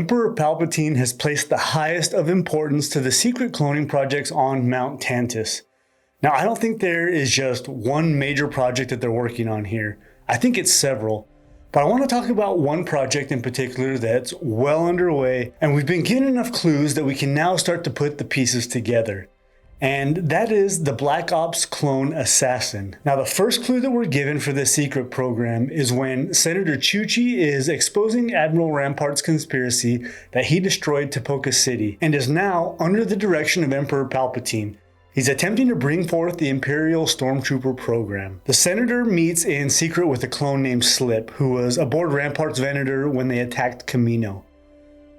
Emperor Palpatine has placed the highest of importance to the secret cloning projects on Mount Tantus. Now, I don't think there is just one major project that they're working on here. I think it's several. But I want to talk about one project in particular that's well underway, and we've been given enough clues that we can now start to put the pieces together. And that is the Black Ops clone assassin. Now, the first clue that we're given for this secret program is when Senator Chuchi is exposing Admiral Rampart's conspiracy that he destroyed Tipoca City and is now under the direction of Emperor Palpatine. He's attempting to bring forth the Imperial Stormtrooper program. The Senator meets in secret with a clone named Slip, who was aboard Rampart's Venator when they attacked Kamino.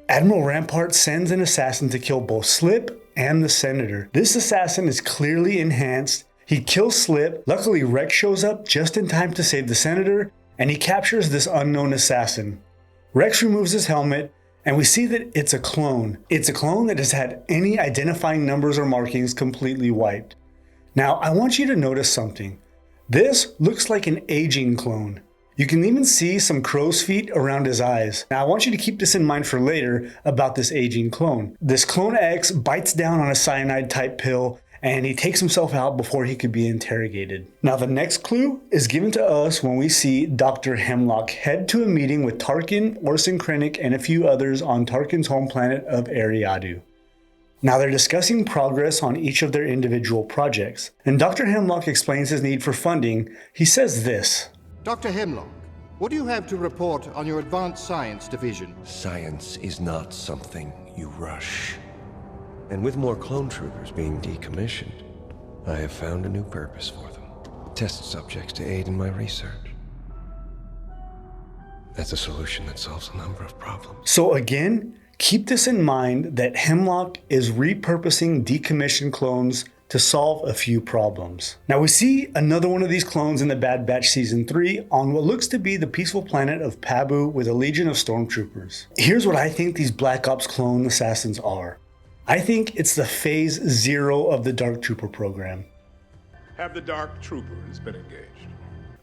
Admiral Rampart sends an assassin to kill both Slip and the Senator. This assassin is clearly enhanced. He kills Slip. Luckily, Rex shows up just in time to save the Senator, and he captures this unknown assassin. Rex removes his helmet, and we see that it's a clone. It's a clone that has had any identifying numbers or markings completely wiped. Now, I want you to notice something. This looks like an aging clone. You can even see some crow's feet around his eyes. Now, I want you to keep this in mind for later about this aging clone. This Clone X bites down on a cyanide type pill, and he takes himself out before he could be interrogated. Now, the next clue is given to us when we see Dr. Hemlock head to a meeting with Tarkin, Orson Krennic, and a few others on Tarkin's home planet of Eriadu. Now, they're discussing progress on each of their individual projects, and Dr. Hemlock explains his need for funding. He says this: Dr. Hemlock, what do you have to report on your advanced science division? Science is not something you rush. And with more clone troopers being decommissioned, I have found a new purpose for them. Test subjects to aid in my research. That's a solution that solves a number of problems. So again, keep this in mind that Hemlock is repurposing decommissioned clones to solve a few problems. Now, we see another one of these clones in the Bad Batch Season 3 on what looks to be the peaceful planet of Pabu with a legion of stormtroopers. Here's what I think these Black Ops clone assassins are. I think it's the Phase 0 of the Dark Trooper program. Have the Dark Troopers been engaged?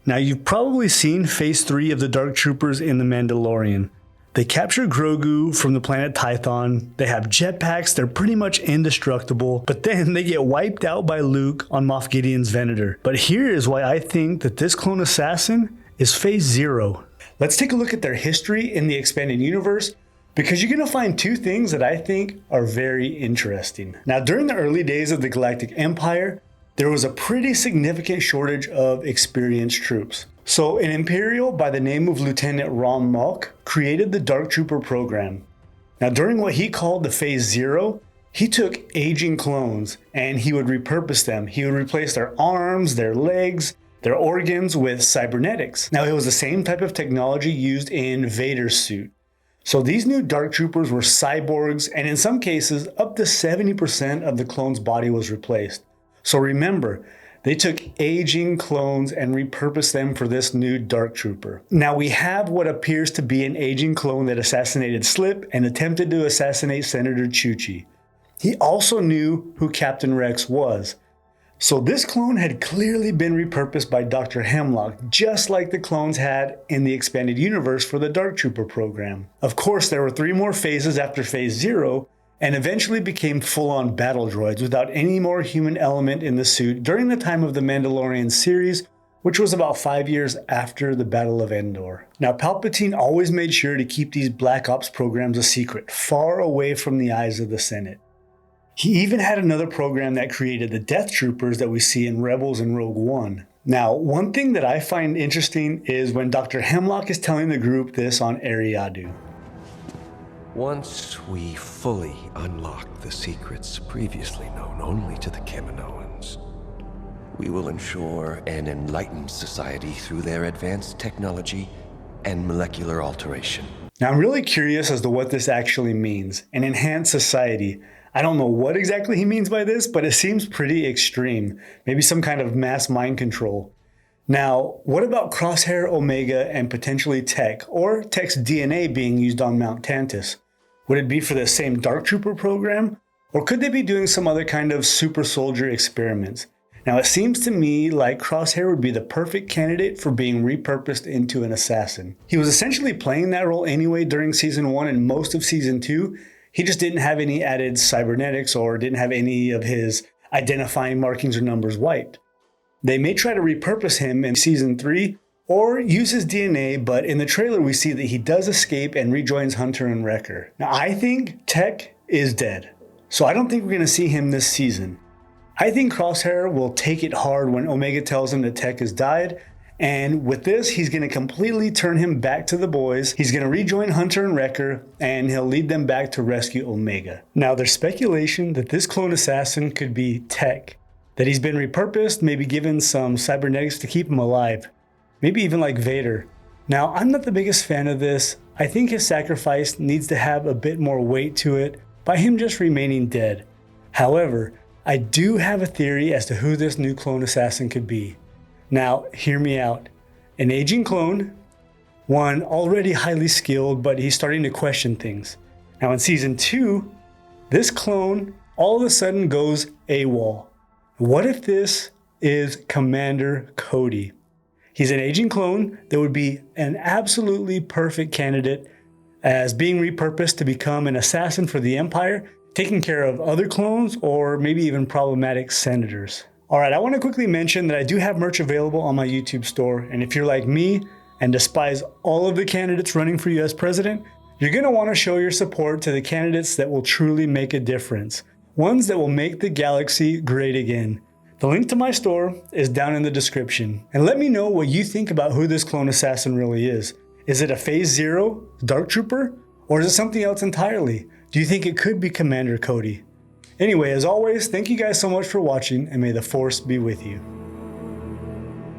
Now, you've probably seen Phase 3 of the Dark Troopers in The Mandalorian. They capture Grogu from the planet Tython, they have jetpacks, they're pretty much indestructible, but then they get wiped out by Luke on Moff Gideon's Venator. But here is why I think that this clone assassin is Phase 0. Let's take a look at their history in the expanded universe, because you're going to find two things that I think are very interesting. Now, during the early days of the Galactic Empire, there was a pretty significant shortage of experienced troops. So an Imperial by the name of Lieutenant Rom Malk created the Dark Trooper program. Now, during what he called the Phase 0, he took aging clones and he would repurpose them. He would replace their arms, their legs, their organs with cybernetics. Now, it was the same type of technology used in Vader's suit. So these new Dark Troopers were cyborgs, and in some cases, up to 70% of the clone's body was replaced. So remember, they took aging clones and repurposed them for this new Dark Trooper. Now, we have what appears to be an aging clone that assassinated Slip and attempted to assassinate Senator Chuchi. He also knew who Captain Rex was. So this clone had clearly been repurposed by Dr. Hemlock, just like the clones had in the expanded universe for the Dark Trooper program. Of course, there were 3 more phases after Phase 0, and eventually became full-on battle droids without any more human element in the suit during the time of the Mandalorian series, which was about 5 years after the Battle of Endor. Now, Palpatine always made sure to keep these Black Ops programs a secret, far away from the eyes of the Senate. He even had another program that created the Death Troopers that we see in Rebels and Rogue One. Now, one thing that I find interesting is when Dr. Hemlock is telling the group this on Eriadu. Once we fully unlock the secrets previously known only to the Kaminoans, we will ensure an enlightened society through their advanced technology and molecular alteration. Now, I'm really curious as to what this actually means, an enhanced society. I don't know what exactly he means by this, but it seems pretty extreme. Maybe some kind of mass mind control. Now, what about Crosshair, Omega, and potentially Tech, or Tech's DNA being used on Mount Tantus? Would it be for the same Dark Trooper program? Or could they be doing some other kind of super soldier experiments? Now it seems to me like Crosshair would be the perfect candidate for being repurposed into an assassin. He was essentially playing that role anyway during Season 1 and most of Season 2. He just didn't have any added cybernetics or didn't have any of his identifying markings or numbers wiped. They may try to repurpose him in Season 3 or use his DNA, but in the trailer we see that he does escape and rejoins Hunter and Wrecker. Now I think Tech is dead, so I don't think we're going to see him this season. I think Crosshair will take it hard when Omega tells him that Tech has died, and with this he's going to completely turn him back to the boys. He's going to rejoin Hunter and Wrecker, and he'll lead them back to rescue Omega. Now there's speculation that this clone assassin could be Tech, that he's been repurposed, maybe given some cybernetics to keep him alive. Maybe even like Vader. Now, I'm not the biggest fan of this. I think his sacrifice needs to have a bit more weight to it by him just remaining dead. However, I do have a theory as to who this new clone assassin could be. Now, hear me out. An aging clone, one already highly skilled, but he's starting to question things. Now in Season 2, this clone all of a sudden goes AWOL. What if this is Commander Cody? He's an aging clone that would be an absolutely perfect candidate as being repurposed to become an assassin for the Empire, taking care of other clones or maybe even problematic senators. Alright, I want to quickly mention that I do have merch available on my YouTube store, and if you're like me and despise all of the candidates running for US President, you're going to want to show your support to the candidates that will truly make a difference. Ones that will make the galaxy great again. The link to my store is down in the description. And let me know what you think about who this clone assassin really is. Is it a Phase 0 Dark Trooper? Or is it something else entirely? Do you think it could be Commander Cody? Anyway, as always, thank you guys so much for watching, and may the Force be with you.